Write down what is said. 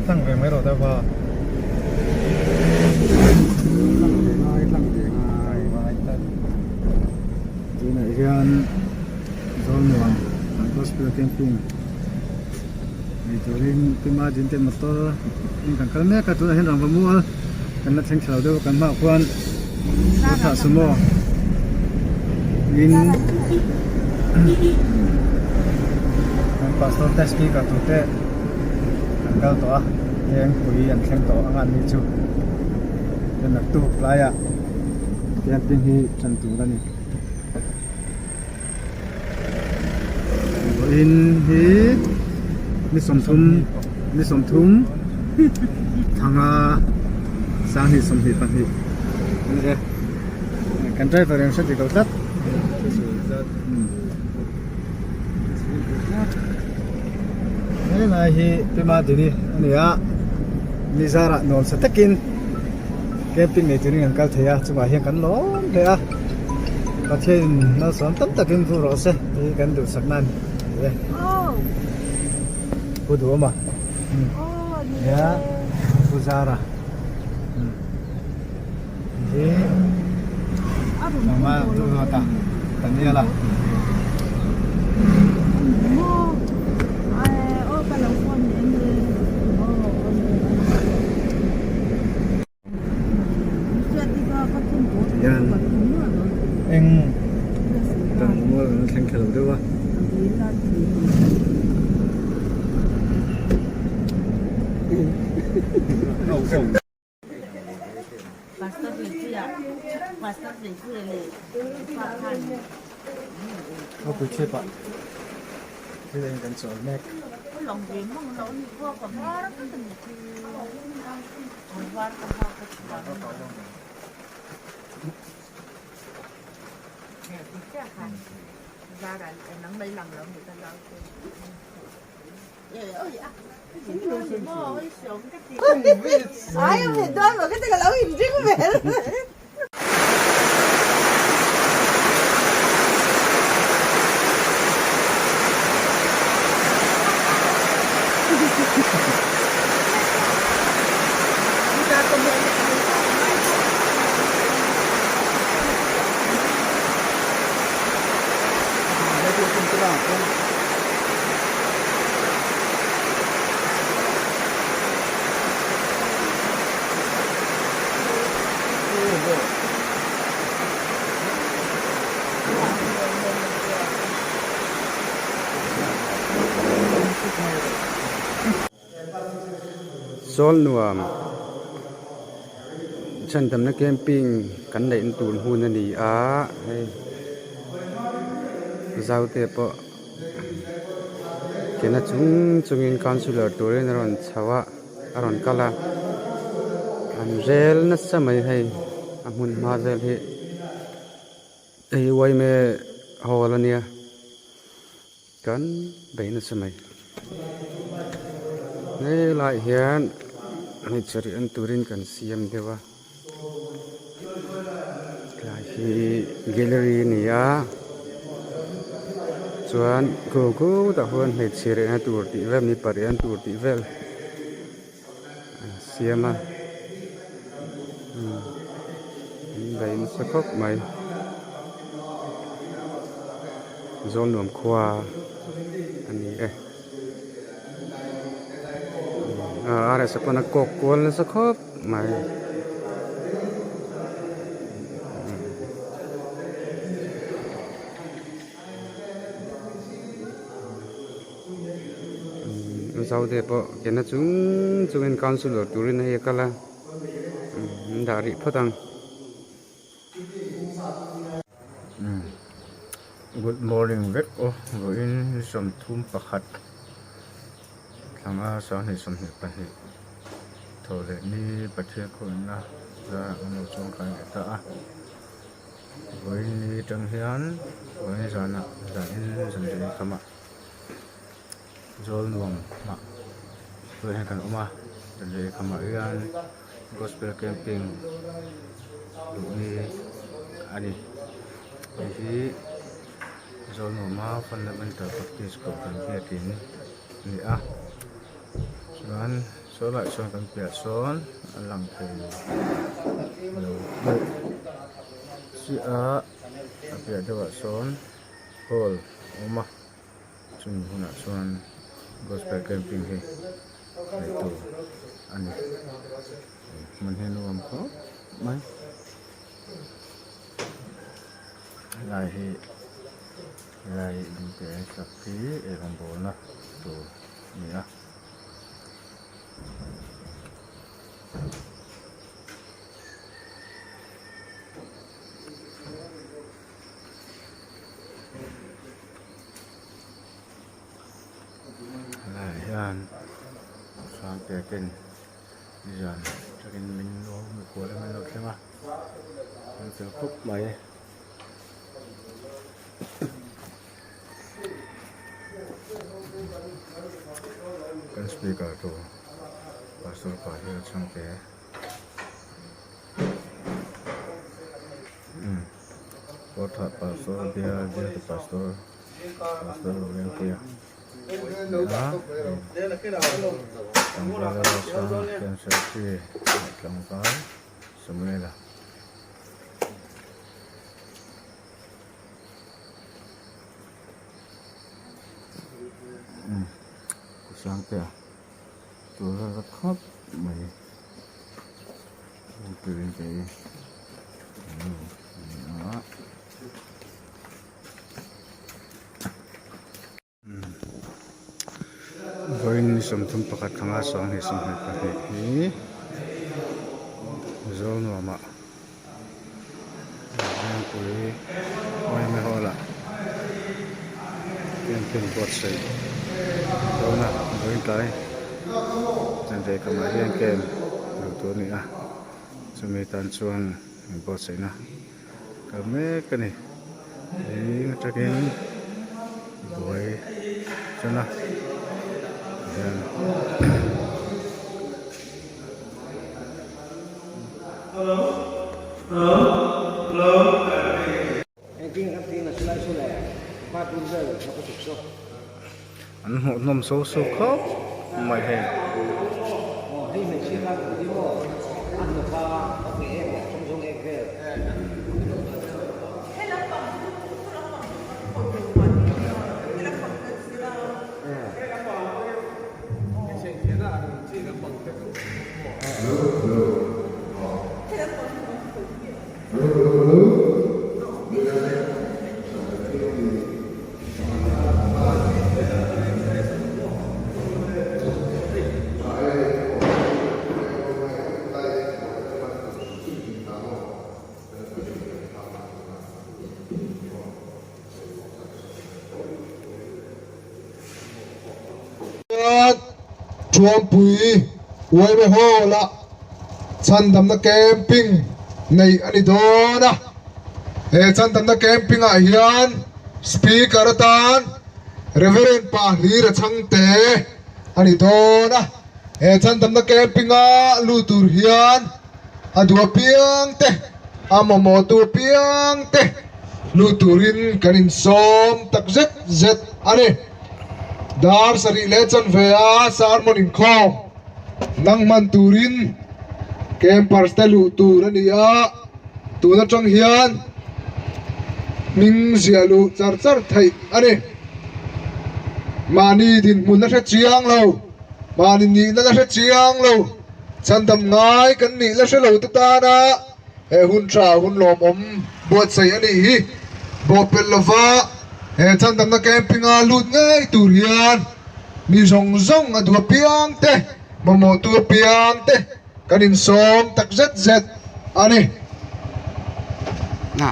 ตั้งเป็นไม่รู้แต่ว่าที่ไหนกันโซนวันก็สเปรย์แคมปิ้งในตัวนี้ที่มาจินเต็มมาตัวนี่กันกันเนี่ยกันตัวเห็นเราบ้างกันนัดเชิงเฉาด้วยกันมากกว่าก็ถ้าสมมติวินกันปัสสาวะเทสกี้กับตัวเตะกันก็ตัวยังคุยยังแข่งตัวงานนี้จู่เป็นนักตู้ปลายอ่ะแคมปิ้งที่จันทร์กันนี่วินที่มีสมทุมทางสร้างที่สมเหตุปัญหานี่เองกันใจตัวเองสักทีก็ตัดนี่นายที่เป็นมาที่นี่นี่อ่ะนิสาระนอนสตักินแคมปิ้งในที่นี่กันก็เทียจังหวะเฮียกันล้อเทียประเทศน่าสนตั้งแต่กินผู้รอเสที่กันดูสักนั่นเลยผู้ดูมาya Pusara ini nama tu kata tanya lah yan eng tang mo thang khelo do ba Pasta Vizia, pasta Vizia le, pakan. aku cepat kita ingin soal mek Lòng biển mong nó như vô còn hoa đó cái tình hoa còn hoa cái nè thì chắc hẳn ra là nắng đây lần nữa người ta lao Ay, me duermo, que te calabo y chico me. Sol nuam chân tầm nó camping cắn đệm tùn hun là đi á giao tiếp bộ cái nó chúng in consular tour nó còn chawa aron kala an rel nó sao mày hay amun ma rel he ai quay me hawalania kan bay nó sao mày này lại hiện này chơi ăn turin cần xem thế va cái gallery này á chuan cô ta hơn này chơi ăn tour đi về mi pare ăn tour đi về xem à vậy nó sẽ khóc mày zone nuông khoa anh ấy ada sepana kokol sekop mai sau thế po cái nó chúng in consular turin hay kala dari photang good morning vek rồi in som thum pakhat thằng sáng này xong hết bài thôi để đi bắt chuyện con na ra một trong cái ta với trăng hiến với giờ nè giờ in dần dần tham ạ rồi luồng mà với hai con oma dần dần tham ạ yên gospel camping đủ đi anh đi rồi mà fundamental practice của cái việc này à Cuman số lại xuân cần bịa xón lăng thì lâu bự si á bịa cho vợ xón hol oma chung huna xuân gospel camping he itu ani mình hay nuông có mấy lại thì lại đi cái sắp phí ở trong bộ na tu nhỉ lại yan sang cái kênh dần cho kênh mình nó một cuốn mình nó xem à mình sẽ khúc mấy kan speaker tu pastor pahil sampai kota pastor dia tu pastor yang kia tanggal rasa dan seperti tanggal semula sang kia tôi rất khóc mày từ cái đó với some thum pakat khanga sang hi sang hai ka hi zo no ma yang pui oi me hola camping bot sai đó là với cái chân đây cầm máy lên kem đầu tối này à cho mấy tan chuông bớt sấy na cầm mấy cái này để cho cái buổi cho nó anh hộ nôm số số khóc mày hèn chuông bùi uai me ho la chan dam na camping nei ani do na he chan dam na camping a hian speaker tan reverend pa hlir chang te ani do na he chan dam na camping a lu tur hian adua piang te amomo tu piang te lu turin kanin som tak zet zet ani dar sari lechan vea sarmon in khom nang man turin campers te lu tur ania tu na chang hian ming zialu char char thai ani mani din mun na chiang lo mani ni na chiang lo chandam ngai kan ni la se lo ta na e hun tra hun lom om buat sai ani hi bo pel lova he chan dam na camping a lut ngai tur hian mi zong zong a dua piang te momo tu piang te kanin som tak zet zet ani na